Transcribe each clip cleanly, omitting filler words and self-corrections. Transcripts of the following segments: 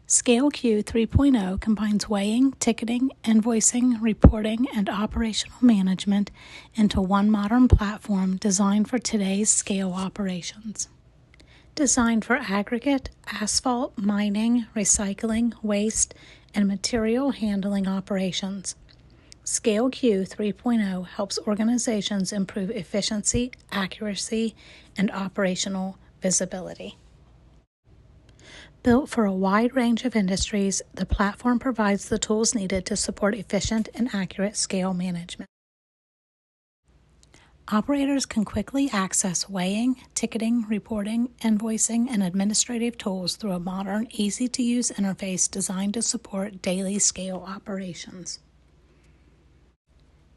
ScaleQ 3.0 combines weighing, ticketing, invoicing, reporting, and operational management into one modern platform designed for today's scale operations. Designed for aggregate, asphalt, mining, recycling, waste, and material handling operations. ScaleQ 3.0 helps organizations improve efficiency, accuracy, and operational visibility. Built for a wide range of industries, the platform provides the tools needed to support efficient and accurate scale management. Operators can quickly access weighing, ticketing, reporting, invoicing, and administrative tools through a modern, easy-to-use interface designed to support daily scale operations.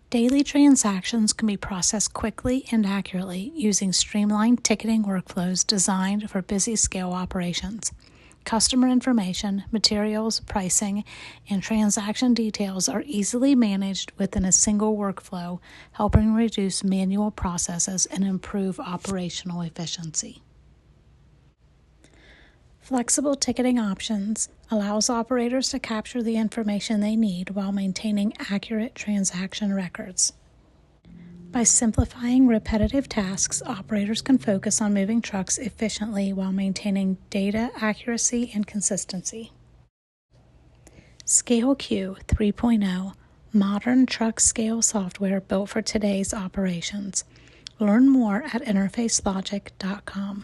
Daily transactions can be processed quickly and accurately using streamlined ticketing workflows designed for busy scale operations. Customer information, materials, pricing, and transaction details are easily managed within a single workflow, helping reduce manual processes and improve operational efficiency. Flexible ticketing options allows operators to capture the information they need while maintaining accurate transaction records. By simplifying repetitive tasks, operators can focus on moving trucks efficiently while maintaining data accuracy and consistency. ScaleQ 3.0, modern truck scale software built for today's operations. Learn more at interfacelogic.com.